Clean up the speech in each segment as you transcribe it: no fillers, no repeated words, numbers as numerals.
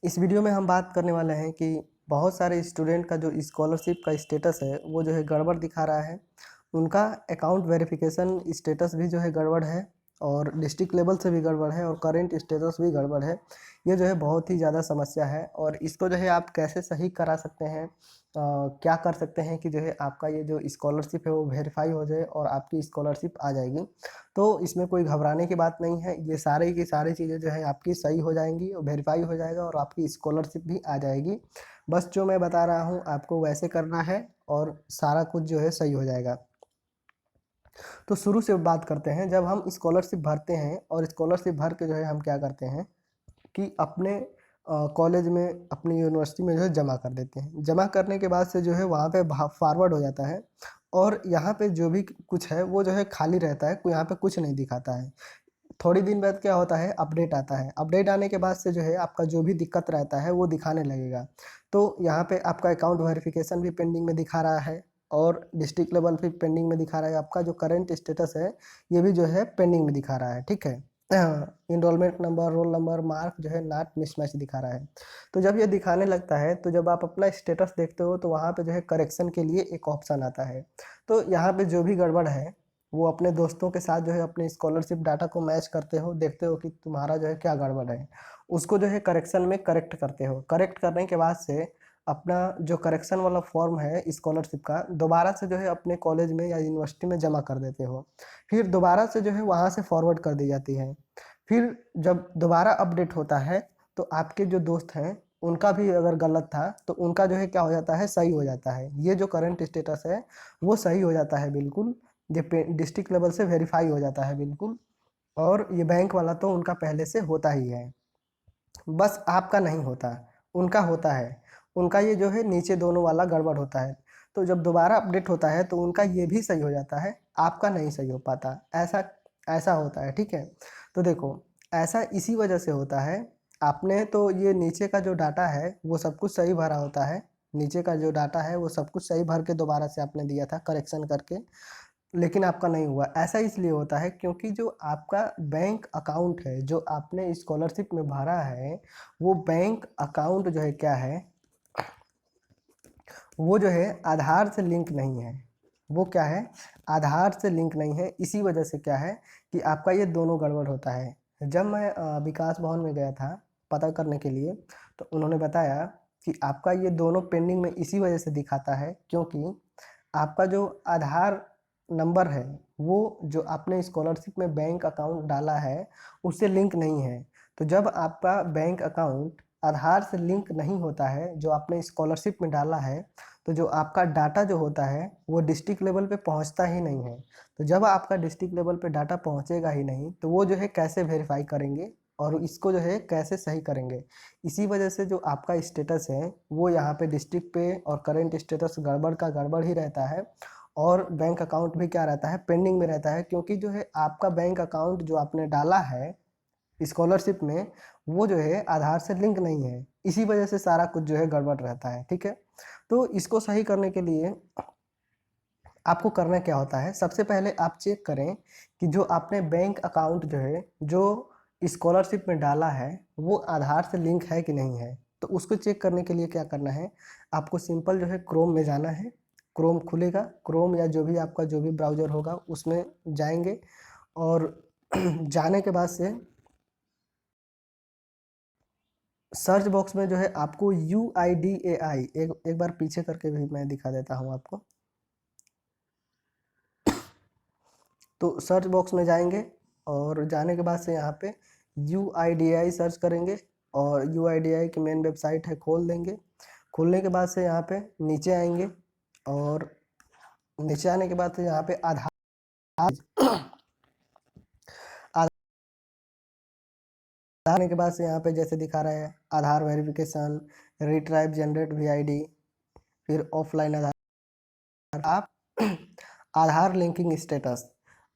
इस वीडियो में हम बात करने वाले हैं कि बहुत सारे स्टूडेंट का जो स्कॉलरशिप का स्टेटस है वो जो है गड़बड़ दिखा रहा है। उनका अकाउंट वेरिफिकेशन स्टेटस भी जो है गड़बड़ है और डिस्ट्रिक्ट लेवल से भी गड़बड़ है और करेंट स्टेटस भी गड़बड़ है। ये जो है बहुत ही ज़्यादा समस्या है और इसको जो है आप कैसे सही करा सकते हैं, क्या कर सकते हैं कि जो है आपका ये जो स्कॉलरशिप है वो वेरीफाई हो जाए और आपकी स्कॉलरशिप आ जाएगी। तो इसमें कोई घबराने की बात नहीं है, ये सारी की सारी चीज़ें जो है आपकी सही हो जाएंगी और वेरीफाई हो जाएगा और आपकी स्कॉलरशिप भी आ जाएगी। बस जो मैं बता रहा हूँ आपको वैसे करना है और सारा कुछ जो है सही हो जाएगा। तो शुरू से बात करते हैं, जब हम स्कॉलरशिप भरते हैं और स्कॉलरशिप भर के जो है हम क्या करते हैं कि अपने कॉलेज में, अपनी यूनिवर्सिटी में जो है जमा कर देते हैं। जमा करने के बाद से जो है वहाँ पे फॉरवर्ड हो जाता है और यहाँ पे जो भी कुछ है वो जो है खाली रहता है, कोई यहाँ पे कुछ नहीं दिखाता है। थोड़ी दिन बाद क्या होता है, अपडेट आता है। अपडेट आने के बाद से जो है आपका जो भी दिक्कत रहता है वो दिखाने लगेगा। तो यहाँ पे आपका अकाउंट वेरिफिकेशन भी पेंडिंग में दिखा रहा है और डिस्ट्रिक्ट लेवल भी पेंडिंग में दिखा रहा है। आपका जो करंट स्टेटस है ये भी जो है पेंडिंग में दिखा रहा है, ठीक है। Enrolment number, roll number, mark जो है नॉट मिसमैच दिखा रहा है। तो जब ये दिखाने लगता है तो जब आप अपना स्टेटस देखते हो तो वहाँ पे जो है करेक्शन के लिए एक ऑप्शन आता है। तो यहाँ पे जो भी गड़बड़ है वो अपने दोस्तों के साथ जो है अपने स्कॉलरशिप डाटा को मैच करते हो, देखते हो कि तुम्हारा जो है क्या गड़बड़ है, उसको जो है करेक्शन में करेक्ट करते हो। करेक्ट करने के बाद से अपना जो करेक्शन वाला फॉर्म है स्कॉलरशिप का दोबारा से जो है अपने कॉलेज में या यूनिवर्सिटी में जमा कर देते हो। फिर दोबारा से जो है वहाँ से फॉरवर्ड कर दी जाती है। फिर जब दोबारा अपडेट होता है तो आपके जो दोस्त हैं उनका भी अगर गलत था तो उनका जो है क्या हो जाता है, सही हो जाता है। ये जो करंट स्टेटस है वो सही हो जाता है बिल्कुल। ये डिस्ट्रिक्ट लेवल से वेरीफाई हो जाता है बिल्कुल। और ये बैंक वाला तो उनका पहले से होता ही है, बस आपका नहीं होता, उनका होता है। उनका ये जो है नीचे दोनों वाला गड़बड़ होता है। तो जब दोबारा अपडेट होता है तो उनका ये भी सही हो जाता है, आपका नहीं सही हो पाता। ऐसा ऐसा होता है, ठीक है। तो देखो, ऐसा इसी वजह से होता है। आपने तो ये नीचे का जो डाटा है वो सब कुछ सही भरा होता है। नीचे का जो डाटा है वो सब कुछ सही भर के दोबारा से आपने दिया था करेक्शन करके, लेकिन आपका नहीं हुआ। ऐसा इसलिए होता है क्योंकि जो आपका बैंक अकाउंट है जो आपने स्कॉलरशिप में भरा है वो बैंक अकाउंट जो है क्या है, वो जो है आधार से लिंक नहीं है। वो क्या है, आधार से लिंक नहीं है। इसी वजह से क्या है कि आपका ये दोनों गड़बड़ होता है। जब मैं विकास भवन में गया था पता करने के लिए तो उन्होंने बताया कि आपका ये दोनों पेंडिंग में इसी वजह से दिखाता है क्योंकि आपका जो आधार नंबर है वो जो आपने स्कॉलरशिप में बैंक अकाउंट डाला है उससे लिंक नहीं है। तो जब आपका बैंक अकाउंट आधार से लिंक नहीं होता है जो आपने स्कॉलरशिप में डाला है तो जो आपका डाटा जो होता है वो डिस्ट्रिक्ट लेवल पे पहुंचता ही नहीं है। तो जब आपका डिस्ट्रिक्ट लेवल पे डाटा पहुंचेगा ही नहीं तो वो जो है कैसे वेरीफाई करेंगे और इसको जो है कैसे सही करेंगे। इसी वजह से जो आपका स्टेटस है वो यहाँ पे डिस्ट्रिक्ट पे और करेंट स्टेटस गड़बड़ का गड़बड़ ही रहता है और बैंक अकाउंट भी क्या रहता है, पेंडिंग में रहता है। क्योंकि जो है आपका बैंक अकाउंट जो आपने डाला है स्कॉलरशिप में वो जो है आधार से लिंक नहीं है। इसी वजह से सारा कुछ जो है गड़बड़ रहता है, ठीक है। तो इसको सही करने के लिए आपको करना क्या होता है, सबसे पहले आप चेक करें कि जो आपने बैंक अकाउंट जो है जो स्कॉलरशिप में डाला है वो आधार से लिंक है कि नहीं है। तो उसको चेक करने के लिए क्या करना है, आपको सिंपल जो है क्रोम में जाना है। क्रोम खुलेगा, क्रोम या जो भी आपका जो भी ब्राउज़र होगा उसमें जाएंगे और जाने के बाद से सर्च बॉक्स में जो है आपको UIDAI, एक बार पीछे करके भी मैं दिखा देता हूँ आपको। तो सर्च बॉक्स में जाएंगे और जाने के बाद से यहाँ पे UIDAI सर्च करेंगे और UIDAI की मेन वेबसाइट है, खोल देंगे। खोलने के बाद से यहाँ पे नीचे आएंगे और नीचे आने के बाद से यहाँ पे आधार आने के बाद से यहाँ पे जैसे दिखा रहा है आधार वेरिफिकेशन, रिट्राइव जनरेट VID, फिर ऑफलाइन आधार, आप आधार लिंकिंग स्टेटस,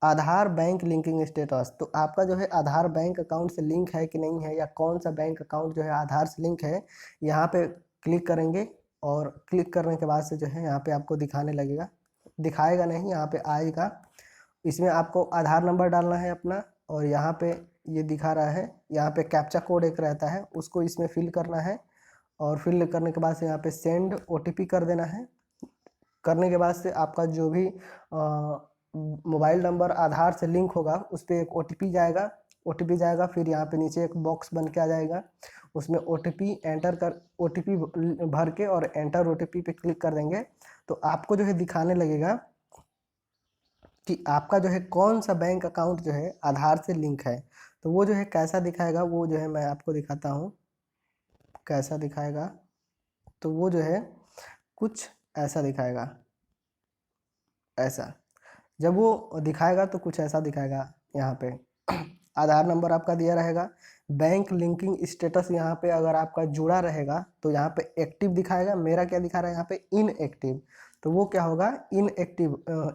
आधार बैंक लिंकिंग स्टेटस। तो आपका जो है आधार बैंक अकाउंट से लिंक है कि नहीं है या कौन सा बैंक अकाउंट जो है आधार से लिंक है, यहाँ पे क्लिक करेंगे और क्लिक करने के बाद से जो है यहाँ पे आपको दिखाने लगेगा, दिखाएगा नहीं, यहाँ पे आएगा। इसमें आपको आधार नंबर डालना है अपना और यहाँ पे ये दिखा रहा है, यहाँ पे कैप्चा कोड एक रहता है, उसको इसमें फिल करना है और फिल करने के बाद से यहाँ पे सेंड ओटीपी कर देना है। करने के बाद से आपका जो भी मोबाइल नंबर आधार से लिंक होगा उस पर एक ओटीपी जाएगा। फिर यहाँ पे नीचे एक बॉक्स बन के आ जाएगा, उसमें ओटीपी भर के और एंटर ओटीपी पे क्लिक कर देंगे तो आपको जो है दिखाने लगेगा कि आपका जो है कौन सा बैंक अकाउंट जो है आधार से लिंक है। तो वो जो है कैसा दिखाएगा, वो जो है मैं आपको दिखाता हूँ कैसा दिखाएगा। तो वो जो है कुछ ऐसा दिखाएगा, ऐसा जब वो दिखाएगा तो कुछ ऐसा दिखाएगा। यहाँ पे आधार नंबर आपका दिया रहेगा, बैंक लिंकिंग स्टेटस यहाँ पे अगर आपका जुड़ा रहेगा तो यहाँ पे एक्टिव दिखाएगा। मेरा क्या दिखा रहा है यहाँ पे इनएक्टिव, तो वो क्या होगा इनएक्टिव,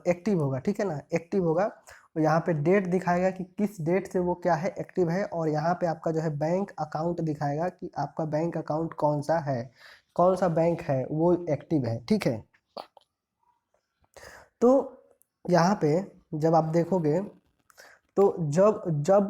एक्टिव होगा, ठीक है ना, एक्टिव होगा। और यहाँ पे डेट दिखाएगा कि किस डेट से वो क्या है एक्टिव है, और यहाँ पे आपका जो है बैंक अकाउंट दिखाएगा कि आपका बैंक अकाउंट कौन सा है, कौन सा बैंक है वो एक्टिव है, ठीक है। तो यहाँ पे जब आप देखोगे तो जब जब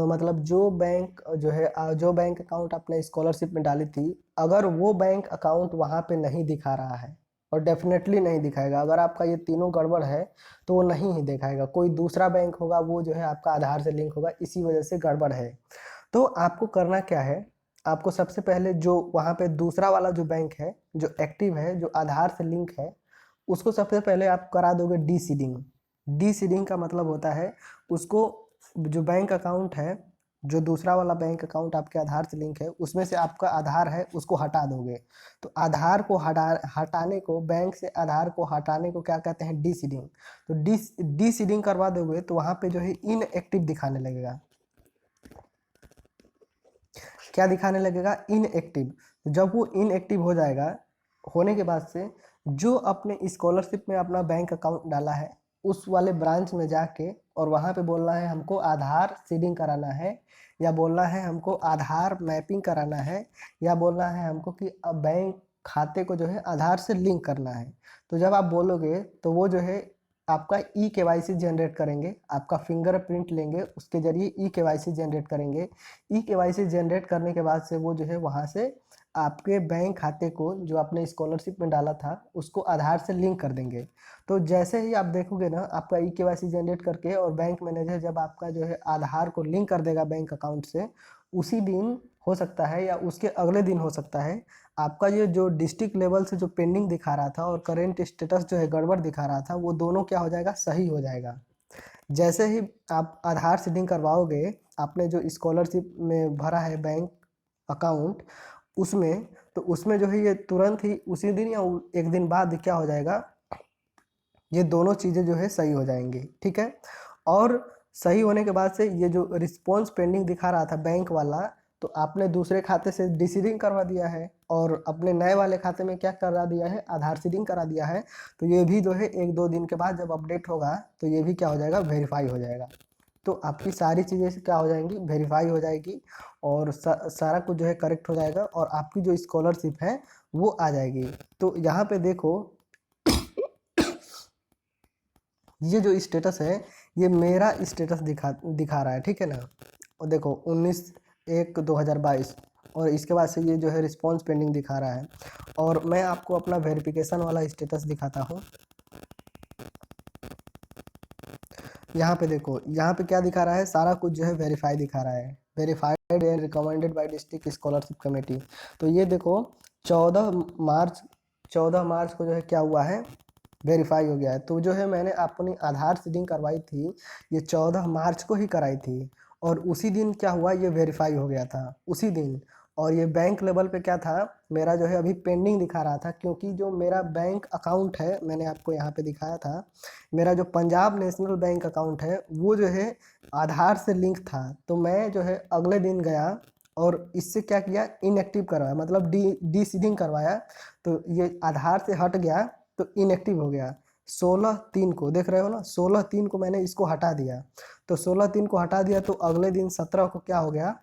मतलब जो बैंक अकाउंट आपने स्कॉलरशिप में डाली थी, अगर वो बैंक अकाउंट वहाँ पे नहीं दिखा रहा है, और डेफिनेटली नहीं दिखाएगा, अगर आपका ये तीनों गड़बड़ है तो वो नहीं ही दिखाएगा, कोई दूसरा बैंक होगा वो जो है आपका आधार से लिंक होगा, इसी वजह से गड़बड़ है। तो आपको करना क्या है, आपको सबसे पहले जो वहाँ पे दूसरा वाला जो बैंक है जो एक्टिव है जो आधार से लिंक है, उसको सबसे पहले आप करा दोगे डी सीडिंग। डी सीडिंग का मतलब होता है उसको, जो बैंक अकाउंट है, जो दूसरा वाला बैंक अकाउंट आपके आधार से लिंक है उसमें से आपका आधार है उसको हटा दोगे। तो आधार को हटाने को, बैंक से आधार को हटाने को क्या कहते हैं, डी सीडिंग। तो डी सीडिंग करवा दोगे तो वहाँ पे जो है इनएक्टिव दिखाने लगेगा। क्या दिखाने लगेगा, इनएक्टिव। जब वो इनएक्टिव हो जाएगा, होने के बाद से जो अपने स्कॉलरशिप में अपना बैंक अकाउंट डाला है उस वाले ब्रांच में जाके और वहाँ पे बोलना है हमको आधार सीडिंग कराना है, या बोलना है हमको आधार मैपिंग कराना है, या बोलना है हमको कि बैंक खाते को जो है आधार से लिंक करना है। तो जब आप बोलोगे तो वो जो है आपका ई केवाईसी जनरेट करेंगे, आपका फिंगरप्रिंट लेंगे, उसके जरिए ई केवाईसी जनरेट करेंगे। ई केवाईसी जनरेट करने के बाद से वो जो है वहाँ से आपके बैंक खाते को जो आपने स्कॉलरशिप में डाला था उसको आधार से लिंक कर देंगे। तो जैसे ही आप देखोगे ना आपका ई केवाईसी जनरेट करके, और बैंक मैनेजर जब आपका जो है आधार को लिंक कर देगा बैंक अकाउंट से, उसी दिन हो सकता है या उसके अगले दिन हो सकता है, आपका ये जो डिस्ट्रिक्ट लेवल से जो पेंडिंग दिखा रहा था और करेंट स्टेटस जो है गड़बड़ दिखा रहा था, वो दोनों क्या हो जाएगा, सही हो जाएगा। जैसे ही आप आधार सीडिंग करवाओगे, आपने जो स्कॉलरशिप में भरा है बैंक अकाउंट उसमें, तो उसमें जो है ये तुरंत ही उसी दिन या एक दिन बाद क्या हो जाएगा, ये दोनों चीज़ें जो है सही हो जाएंगी, ठीक है। और सही होने के बाद से ये जो रिस्पॉन्स पेंडिंग दिखा रहा था बैंक वाला, तो आपने दूसरे खाते से डिसीडिंग करवा दिया है और अपने नए वाले खाते में क्या करा दिया है, आधार सीडिंग करा दिया है। तो ये भी जो है एक दो दिन के बाद जब अपडेट होगा तो ये भी क्या हो जाएगा, वेरीफाई हो जाएगा। तो आपकी सारी चीज़ें क्या हो जाएंगी, वेरीफाई हो जाएगी, और सारा कुछ जो है करेक्ट हो जाएगा, और आपकी जो स्कॉलरशिप है वो आ जाएगी। तो यहाँ पे देखो ये जो स्टेटस है ये मेरा स्टेटस दिखा रहा है, ठीक है ना। और देखो 19/1/2022, और इसके बाद से ये जो है रिस्पॉन्स पेंडिंग दिखा रहा है। और मैं आपको अपना वेरिफिकेशन वाला स्टेटस दिखाता हूँ। यहाँ पे देखो, यहाँ पे क्या दिखा रहा है, सारा कुछ जो है वेरीफाई दिखा रहा है, verified and recommended by district scholarship committee. तो ये देखो 14 मार्च को जो है क्या हुआ है, वेरीफाई हो गया है। तो जो है मैंने अपनी आधार सीडिंग करवाई थी ये 14 मार्च को ही कराई थी, और उसी दिन क्या हुआ, ये वेरीफाई हो गया था उसी दिन। और ये बैंक लेवल पे क्या था, मेरा जो है अभी पेंडिंग दिखा रहा था, क्योंकि जो मेरा बैंक अकाउंट है मैंने आपको यहाँ पे दिखाया था, मेरा जो पंजाब नेशनल बैंक अकाउंट है वो जो है आधार से लिंक था। तो मैं जो है अगले दिन गया और इससे क्या किया, इनएक्टिव करवाया, मतलब डी सीडिंग करवाया। तो ये आधार से हट गया तो इनएक्टिव हो गया। 16/3 को देख रहे हो ना, 16/3 को मैंने इसको हटा दिया। तो 16/3 को हटा दिया तो अगले दिन 17 को क्या हो गया,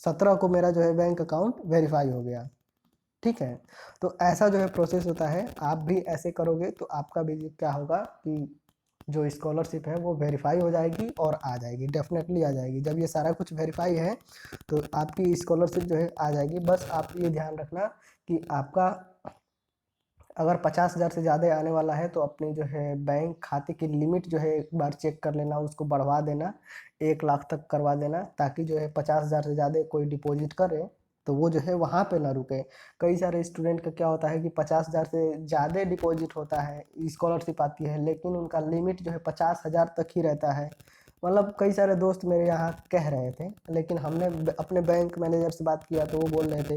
17 को मेरा जो है बैंक अकाउंट वेरीफाई हो गया, ठीक है। तो ऐसा जो है प्रोसेस होता है, आप भी ऐसे करोगे तो आपका भी क्या होगा कि जो स्कॉलरशिप है वो वेरीफाई हो जाएगी और आ जाएगी, डेफिनेटली आ जाएगी। जब ये सारा कुछ वेरीफाई है तो आपकी स्कॉलरशिप जो है आ जाएगी। बस आप ये ध्यान रखना कि आपका अगर 50,000 से ज़्यादा आने वाला है तो अपनी जो है बैंक खाते की लिमिट जो है एक बार चेक कर लेना, उसको बढ़वा देना, 1 लाख तक करवा देना, ताकि जो है 50,000 से ज़्यादा कोई डिपॉजिट करे तो वो जो है वहाँ पे ना रुके। कई सारे स्टूडेंट का क्या होता है कि 50,000 से ज़्यादा डिपॉजिट होता है, स्कॉलरशिप आती है, लेकिन उनका लिमिट जो है 50,000 तक ही रहता है। मतलब कई सारे दोस्त मेरे यहाँ कह रहे थे, लेकिन हमने अपने बैंक मैनेजर से बात किया तो वो बोल रहे थे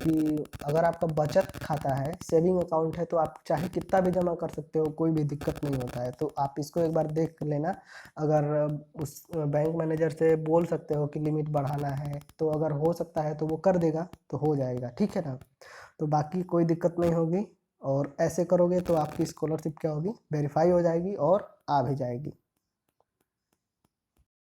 कि अगर आपका बचत खाता है, सेविंग अकाउंट है, तो आप चाहे कितना भी जमा कर सकते हो, कोई भी दिक्कत नहीं होता है। तो आप इसको एक बार देख लेना। अगर उस बैंक मैनेजर से बोल सकते हो कि लिमिट बढ़ाना है, तो अगर हो सकता है तो वो कर देगा, तो हो जाएगा, ठीक है ना। तो बाकी कोई दिक्कत नहीं होगी, और ऐसे करोगे तो आपकी स्कॉलरशिप क्या होगी, वेरीफाई हो जाएगी और आ भी जाएगी।